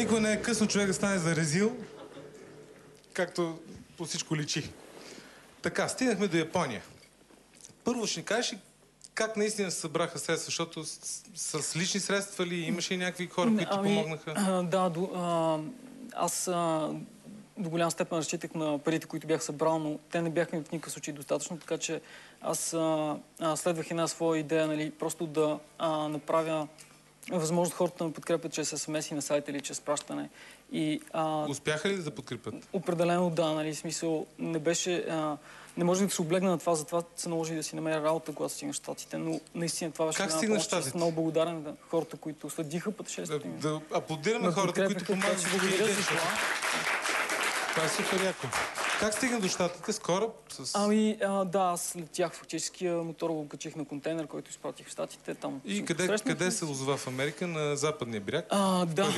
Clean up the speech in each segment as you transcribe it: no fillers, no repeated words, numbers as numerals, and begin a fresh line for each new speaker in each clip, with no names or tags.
Никога не е късно човек да стане зарезил, както по всичко личи. Така, стигнахме до Япония. Първо ще ни кажеш как наистина се събраха средства, защото с лични средства ли имаше и някакви хора, които ти помогнаха?
Да, аз до голяма степен разчитах на парите, които бях събрал, но те не бяха в никакъв случай достатъчно, така че аз следвах една своя идея, нали, просто да направя възможност хората да ме подкрепят чрез смс и на сайта или чрез пращане.
Успяха ли да подкрепят?
Определено да, нали, смисъл не беше... не може да се облегна на това, затова се наложи да си намеря работа, когато стигна в Щатите, но наистина това беше...
Как стигна в Щатите?
Много благодарен на хората, които следиха пътешествието ми.
Да аплодираме хората, които помагат.
Благодаря за това.
Това е супер яко. Как стигна до Щатите? С кораб?
Да, аз летях фактически, мотора го качих на контейнер, който изпратих в Щатите. Там
и къде се озова в Америка? На западния бряг?
Да,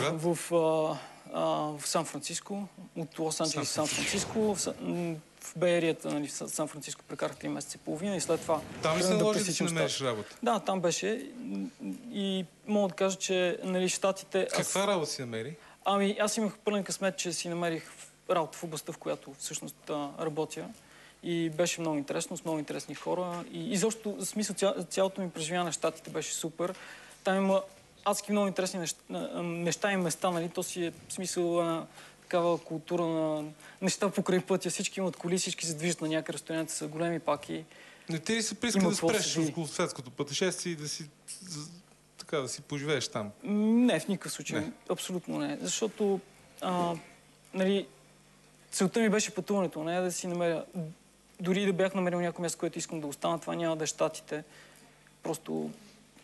в Сан-Франциско. От Лос-Анджелес в Сан-Франциско. В Бейерията, нали, в Сан-Франциско прекарах 3 месеца и половина и след това...
Там ли се наложи да си намериш работа?
Да, там беше. И мога да кажа, че нали, Щатите...
Каква работа си намери?
Аз имах пълен късмет, че си намерих работа в областта, в която всъщност работя. И беше много интересно, с много интересни хора. И изобщо, в смисъл, цялото ми преживяване на Щатите беше супер. Там има адски много интересни неща и места, нали? То си е в смисъл на такава култура на неща покрай пътя. Всички имат коли, всички се движат на някакъв разстояние, са големи паки.
Не ти ли се прииска да спреш в околосветското пътешествие и да си поживееш там?
Не, в никакъв случай. Не. Абсолютно не. Защото нали, целта ми беше пътуването, не да си намеря... Дори да бях намерил някое място, което искам да остана, това няма да е Щатите. Просто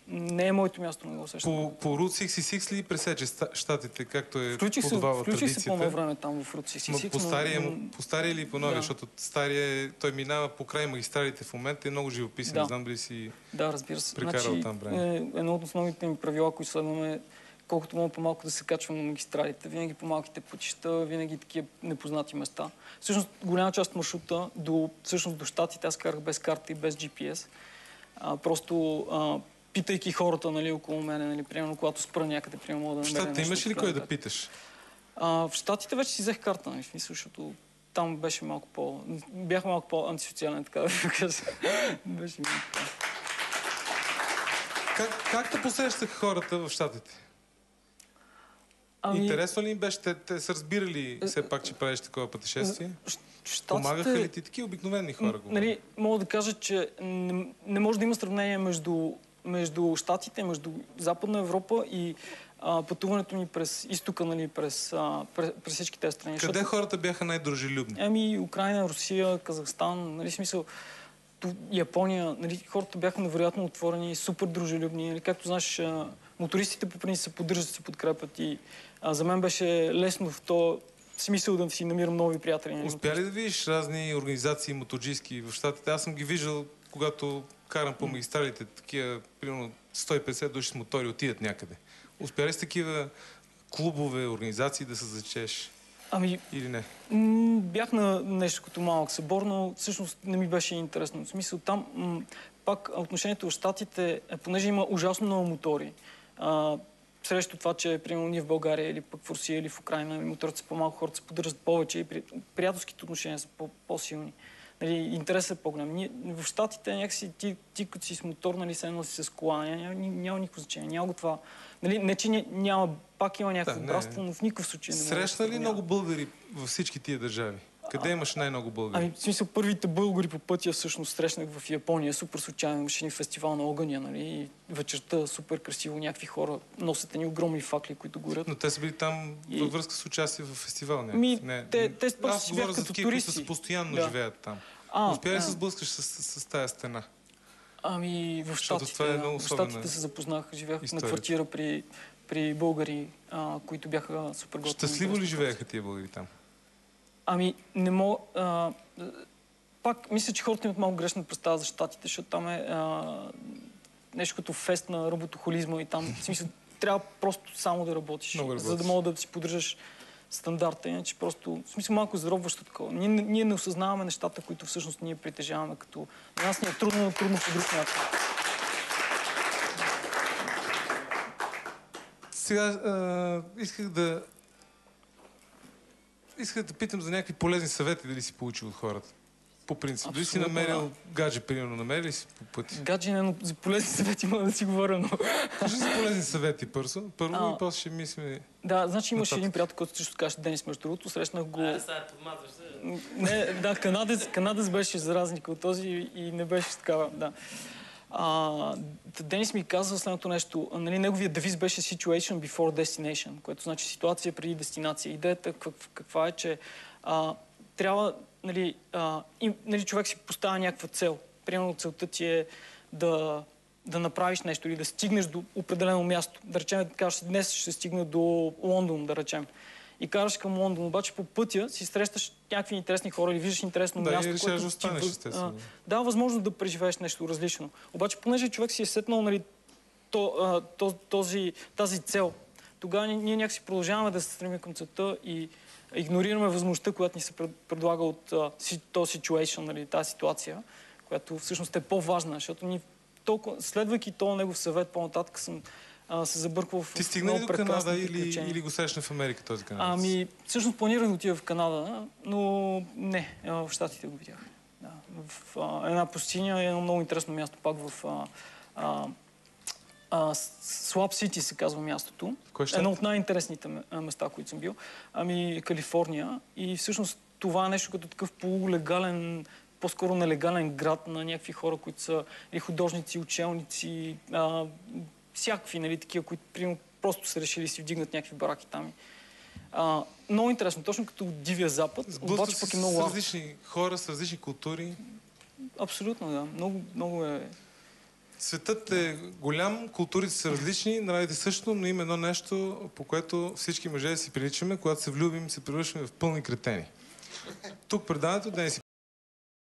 не е моето място, не го усещам.
По Route 66 ли пресече Щатите, както е подобава традицията?
Включих се по-ново време там в Route 66.
По стария или по новия? Да. Защото стария, той минава покрай магистралите в момента, е много живописен. Да. Не знам дали си прекарал там време.
Едно от основните ми правила, които следваме, колкото мога по-малко да се качвам на магистралите, винаги по малките пътища, винаги такива непознати места. Всъщност, голяма част от маршрута до Щатите аз карах без карта и без GPS. Просто питайки хората, нали, около мене, нали, примерно, когато спра някъде, примерно, мога да намеря нещо.
В Щатите имаш ли кой да питаш?
В Щатите вече си взех карта, нали, в смисъл, защото там беше бях малко по-антисоциален, така да кажа. Беше малко.
Как те посрещаха хората в Щатите? Интересно ли им беше? Те са разбирали все пак, че правиш такова пътешествие? Помагаха ли ти такива обикновени хора?
Нали, мога да кажа, че не може да има сравнение между Щатите, между Западна Европа и пътуването ни през изтока, нали, през всички тези страни.
Къде хората бяха най-дружелюбни?
Украйна, Русия, Казахстан, нали, смисъл, Япония, нали, хората бяха невероятно отворени, супер дружелюбни. Нали, както знаеш, мотористите по принцип се поддържат, се подкрепят и за мен беше лесно в този смисъл да си намирам нови приятели.
Успя ли да видиш разни организации моторджийски в Щатите? Аз съм ги виждал, когато карам по магистралите, такива, примерно 150 души с мотори отидат някъде. Успя ли с такива клубове, организации да се зачеш? Или не?
Бях на нещо като малък събор, но всъщност не ми беше интересно. В смисъл там, пак отношението в Щатите, понеже има ужасно много мотори, срещу това, че примерно ние в България или пък в Русия или в Украйна моторите са по-малко, хората се поддържат повече и приятелските отношения са по-силни. Нали, интересът е по-голям. В Щатите някакси ти като си с мотор, нали, се носи с кола, няма никакво значение. Няма го това. Нали, не, че няма, пак има някакво братство, но в никакъв случай не може.
Срещна ли много българи във всички тия държави? Къде имаш най-много българи?
В смисъл, първите българи по пътя всъщност срещнах в Япония. Супер случайно имаше ни фестивал на огъня, нали? И вечерта супер красиво, някакви хора носят едни огромни факли, които горят.
Но те са били там във връзка с участие в фестивал.
Те просто си бяха като туристи.
Които постоянно живеят там. Успя ли се сблъскаш с тая стена?
В Щатите се запознах. Живеех на квартира при българи, които бяха супер готини.
Щастливо ли живееха тия българи там?
Не мога... Пак мисля, че хората имат малко грешна представа за Щатите, защото там е нещо като фест на работохолизма и там, в смисъл, трябва просто само да работиш, за да мога да си поддържаш стандарта, иначе просто, в смисъл, малко заробващо такова. Ние не осъзнаваме нещата, които всъщност ние притежаваме, като на нас ни е трудно по друг начин.
Сега исках да исках да питам за някакви полезни съвети, дали си получил от хората. По принцип. Дали си
Абсолютно,
намерил гадже, примерно, намерили ли си по пъти?
Гадже, не, но за полезни съвети мога да си говоря, но...
Кажи за полезни съвети първо и после ще мислим...
Да, значи имаше
Нататък.
един приятел, който също казваше Денис, между другото. Срещнах го...
Сега помазваш се.
Не, да, канадец беше за разлика от този и не беше такава, да. Денис ми каза следното нещо. Нали, неговия девиз беше Situation before destination, което значи ситуация преди дестинация. Идеята каква е, че трябва, нали, човек си поставя някаква цел. Примерно целта ти е да направиш нещо или да стигнеш до определено място. Да речем, кажеш, днес ще стигна до Лондон, да речем. И караш към Лондон, обаче по пътя си срещаш някакви интересни хора или виждаш интересно място.
Да, и решаваш да останеш, естествено.
Да, възможно да преживееш нещо различно. Обаче, понеже човек си е сетнал, нали, тази цел, тогава ние някакси продължаваме да се стремим към целта и игнорираме възможността, която ни се предлага от този situation, нали, тази ситуация, която всъщност е по-важна, защото ние следвайки този негов съвет по-нататък съм се забърквал в...
Ти стигна ли до Канада или го срещна в Америка този канадец?
Всъщност планирах да отида в Канада, но не, в Щатите го видях. Да, в една пустиня, едно много интересно място, пак в Слаб Сити се казва мястото. Едно от най-интересните места, които съм бил. Калифорния. И всъщност това е нещо като такъв полулегален, по-скоро нелегален град на някакви хора, които са или художници, учелници, всякакви, нали, такива, които просто са решили да си вдигнат някакви бараки там. Много интересно, точно като Дивия Запад, обаче пък е много...
С различни хора, с различни култури.
Абсолютно, да. Много е...
Светът е голям, културите са различни, нравите също, но има едно нещо, по което всички мъже си приличаме, когато се влюбим, се превръщаме в пълни кретени. Тук предаването Денис